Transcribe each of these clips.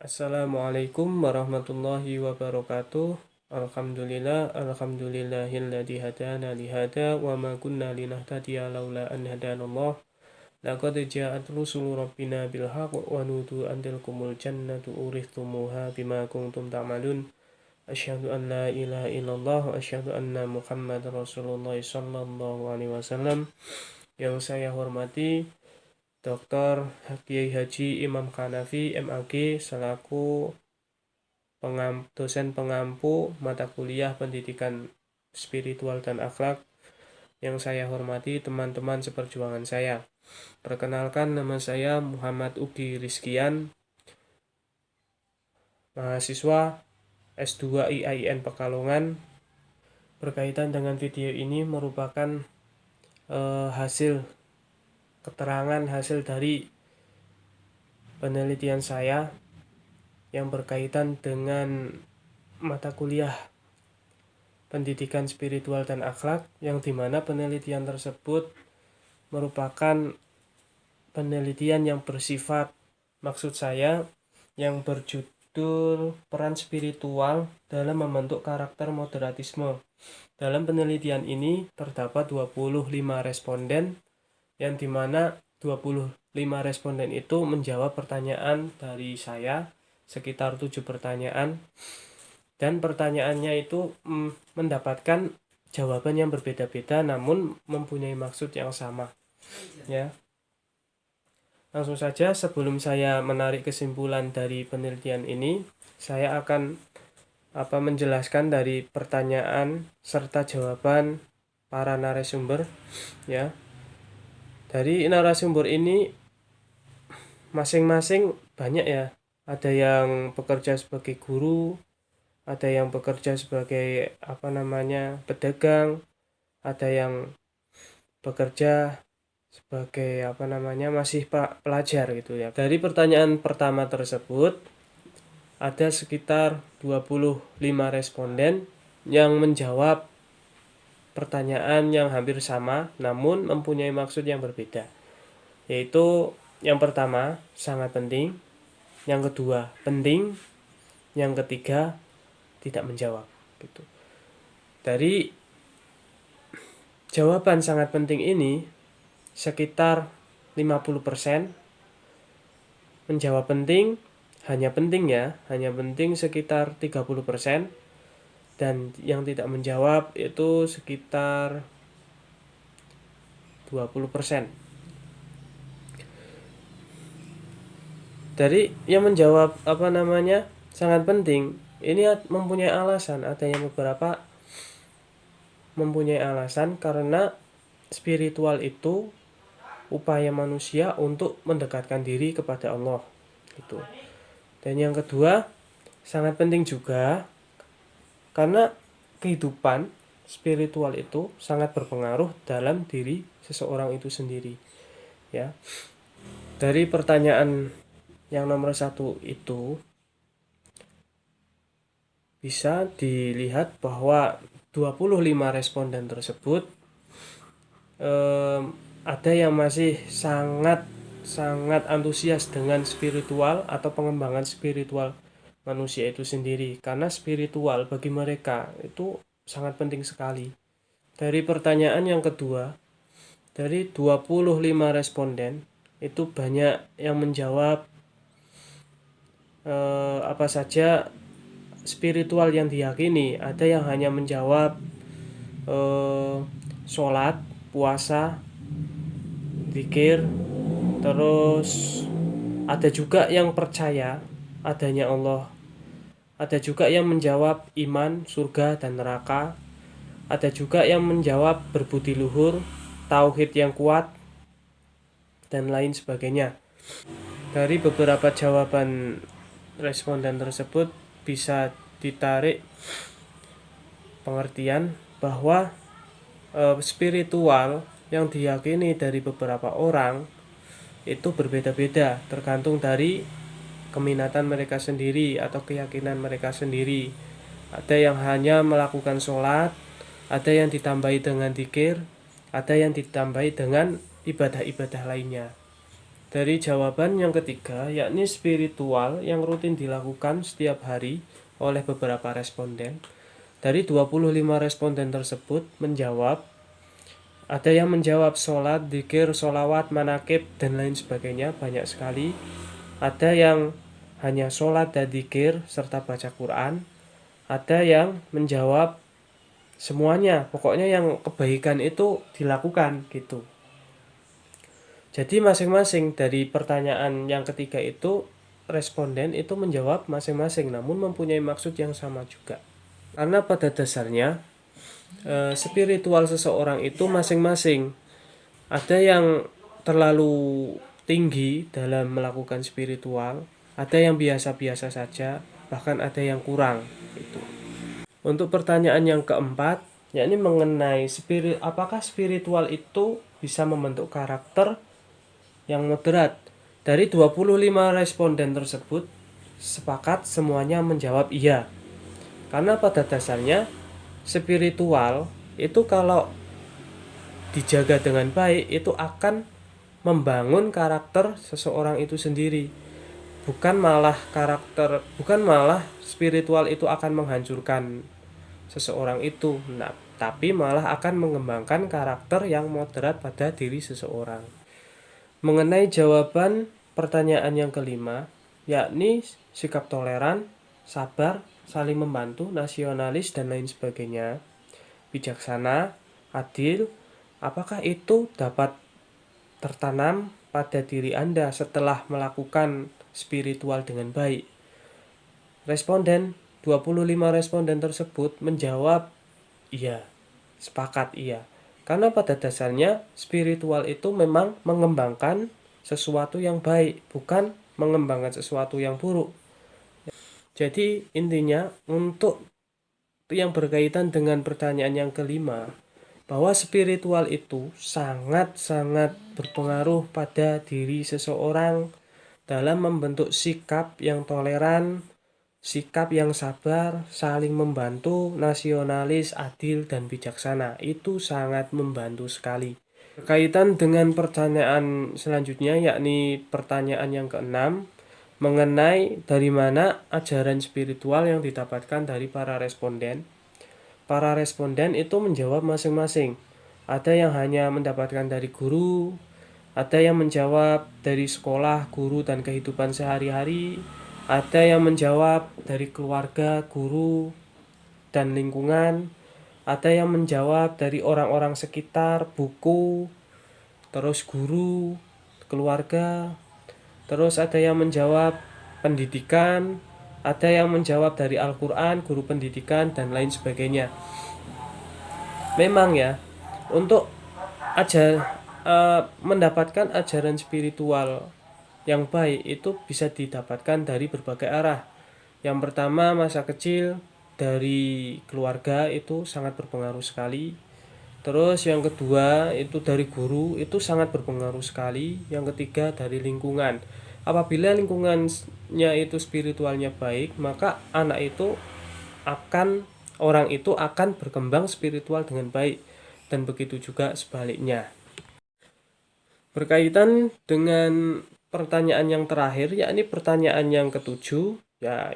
Assalamualaikum warahmatullahi wabarakatuh. Alhamdulillahilladzi hadana li hada wa ma kunna linahtadiya laula an hadanallah. Laqad ja'at rusulu rabbina bil haqq wa nudu an tilkumul jannatu urithumuha bima kuntum ta'malun. Asyhadu an la ilaha illallah wa asyhadu anna Muhammadar Rasulullah sallallahu alaihi wasallam. Yang saya hormati Dr. Kiai Haji Imam Hanafi MAG selaku dosen pengampu mata kuliah pendidikan spiritual dan akhlak. Yang saya hormati teman-teman seperjuangan saya. Perkenalkan, nama saya Muhammad Ugi Rizkian, mahasiswa S2 IAIN Pekalongan. Berkaitan dengan video ini merupakan hasil dari penelitian saya yang berkaitan dengan mata kuliah pendidikan spiritual dan akhlak, yang dimana penelitian tersebut merupakan penelitian yang bersifat, maksud saya, yang berjudul peran spiritual dalam membentuk karakter moderatisme. Dalam penelitian ini terdapat 25 responden, yang dimana 25 responden itu menjawab pertanyaan dari saya, sekitar 7 pertanyaan, dan pertanyaannya itu mendapatkan jawaban yang berbeda-beda namun mempunyai maksud yang sama. Ya. Langsung saja, sebelum saya menarik kesimpulan dari penelitian ini, saya akan menjelaskan dari pertanyaan serta jawaban para narasumber, ya. Dari narasumber ini masing-masing banyak ya. Ada yang bekerja sebagai guru, ada yang bekerja sebagai pedagang, ada yang bekerja sebagai masih pelajar gitu ya. Dari pertanyaan pertama tersebut ada sekitar 25 responden yang menjawab pertanyaan yang hampir sama namun mempunyai maksud yang berbeda, yaitu yang pertama sangat penting, yang kedua penting, yang ketiga tidak menjawab gitu. Dari jawaban sangat penting ini sekitar 50% menjawab penting, hanya penting sekitar 30%, dan yang tidak menjawab itu sekitar 20%. Dari yang menjawab sangat penting ini mempunyai alasan, adanya beberapa mempunyai alasan karena spiritual itu upaya manusia untuk mendekatkan diri kepada Allah gitu. Dan yang kedua sangat penting juga karena kehidupan spiritual itu sangat berpengaruh dalam diri seseorang itu sendiri, ya. Dari pertanyaan yang nomor 1 itu bisa dilihat bahwa 25 responden tersebut ada yang masih sangat antusias dengan spiritual atau pengembangan spiritual manusia itu sendiri, karena spiritual bagi mereka itu sangat penting sekali. Dari pertanyaan yang kedua, dari 25 responden itu banyak yang menjawab apa saja spiritual yang diyakini. Ada yang hanya menjawab sholat, puasa, zikir. Terus ada juga yang percaya adanya Allah. Ada juga yang menjawab iman, surga dan neraka. Ada juga yang menjawab berbudi luhur, tauhid yang kuat, dan lain sebagainya. Dari beberapa jawaban responden tersebut bisa ditarik pengertian bahwa spiritual yang diyakini dari beberapa orang itu berbeda-beda, tergantung dari keminatan mereka sendiri atau keyakinan mereka sendiri. Ada yang hanya melakukan sholat, ada yang ditambahi dengan zikir, ada yang ditambahi dengan ibadah-ibadah lainnya. Dari jawaban yang ketiga, yakni spiritual yang rutin dilakukan setiap hari oleh beberapa responden. Dari 25 responden tersebut menjawab, ada yang menjawab sholat, dzikir, sholawat, manakib, dan lain sebagainya, banyak sekali. Ada yang hanya sholat dan dzikir serta baca Quran. Ada yang menjawab semuanya, pokoknya yang kebaikan itu dilakukan gitu. Jadi masing-masing dari pertanyaan yang ketiga itu responden itu menjawab masing-masing, namun mempunyai maksud yang sama juga. Karena pada dasarnya spiritual seseorang itu masing-masing. Ada yang terlalu tinggi dalam melakukan spiritual, ada yang biasa-biasa saja, bahkan ada yang kurang. Itu. Untuk pertanyaan yang keempat, yakni mengenai apakah spiritual itu bisa membentuk karakter yang moderat. Dari 25 responden tersebut, sepakat semuanya menjawab iya. Karena pada dasarnya spiritual itu kalau dijaga dengan baik itu akan membangun karakter seseorang itu sendiri. Bukan malah spiritual itu akan menghancurkan seseorang itu. Nah, tapi malah akan mengembangkan karakter yang moderat pada diri seseorang. Mengenai jawaban pertanyaan yang kelima, yakni sikap toleran, sabar, saling membantu, nasionalis, dan lain sebagainya, bijaksana, adil, apakah itu dapat tertanam pada diri Anda setelah melakukan spiritual dengan baik? Responden, 25 responden tersebut menjawab iya, sepakat iya. Karena pada dasarnya spiritual itu memang mengembangkan sesuatu yang baik, bukan mengembangkan sesuatu yang buruk. Jadi intinya untuk yang berkaitan dengan pertanyaan yang kelima, bahwa spiritual itu sangat-sangat berpengaruh pada diri seseorang dalam membentuk sikap yang toleran, sikap yang sabar, saling membantu, nasionalis, adil, dan bijaksana. Itu sangat membantu sekali. Berkaitan dengan pertanyaan selanjutnya, yakni pertanyaan yang keenam, mengenai dari mana ajaran spiritual yang didapatkan dari para responden. Para responden itu menjawab masing-masing. Ada yang hanya mendapatkan dari guru, ada yang menjawab dari sekolah, guru, dan kehidupan sehari-hari, ada yang menjawab dari keluarga, guru, dan lingkungan, ada yang menjawab dari orang-orang sekitar, buku, terus guru, keluarga, terus ada yang menjawab pendidikan, ada yang menjawab dari Al-Quran, guru pendidikan, dan lain sebagainya. Memang ya, untuk mendapatkan ajaran spiritual yang baik itu bisa didapatkan dari berbagai arah. Yang pertama, masa kecil dari keluarga itu sangat berpengaruh sekali. Terus yang kedua itu dari guru, itu sangat berpengaruh sekali. Yang ketiga dari lingkungan. Apabila lingkungannya itu spiritualnya baik, maka orang itu akan berkembang spiritual dengan baik, dan begitu juga sebaliknya. Berkaitan dengan pertanyaan yang terakhir, yakni pertanyaan yang ketujuh,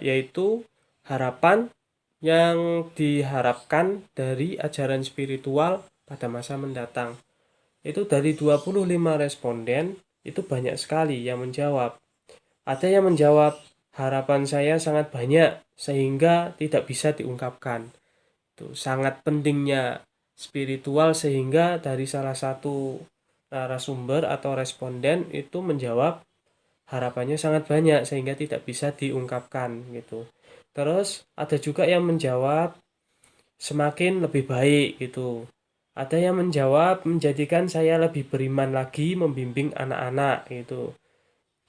yaitu harapan yang diharapkan dari ajaran spiritual pada masa mendatang. Itu dari 25 responden, itu banyak sekali yang menjawab. Ada yang menjawab, harapan saya sangat banyak sehingga tidak bisa diungkapkan. Itu sangat pentingnya spiritual sehingga dari salah satu narasumber atau responden itu menjawab harapannya sangat banyak sehingga tidak bisa diungkapkan gitu. Terus ada juga yang menjawab semakin lebih baik gitu. Ada yang menjawab menjadikan saya lebih beriman lagi membimbing anak-anak gitu.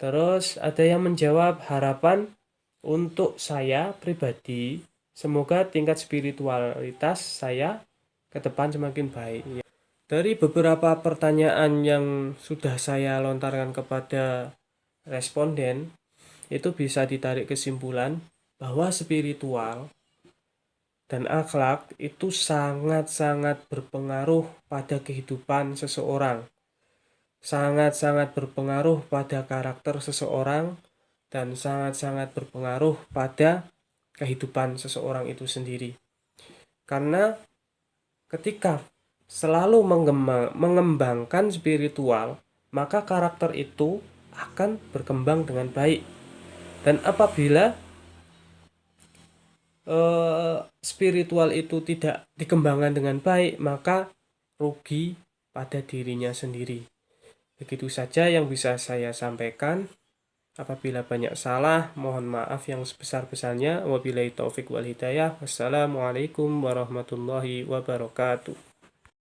Terus ada yang menjawab harapan untuk saya pribadi, semoga tingkat spiritualitas saya ke depan semakin baik. Dari beberapa pertanyaan yang sudah saya lontarkan kepada responden, itu bisa ditarik kesimpulan bahwa spiritual dan akhlak itu sangat-sangat berpengaruh pada kehidupan seseorang. sangat-sangat berpengaruh pada karakter seseorang dan sangat-sangat berpengaruh pada kehidupan seseorang itu sendiri. Karena ketika selalu mengembangkan spiritual, maka karakter itu akan berkembang dengan baik. Dan apabila spiritual itu tidak dikembangkan dengan baik, maka rugi pada dirinya sendiri. Begitu saja yang bisa saya sampaikan. Apabila banyak salah, mohon maaf yang sebesar-besarnya. Wabillahi taufik wal hidayah. Wassalamualaikum warahmatullahi wabarakatuh.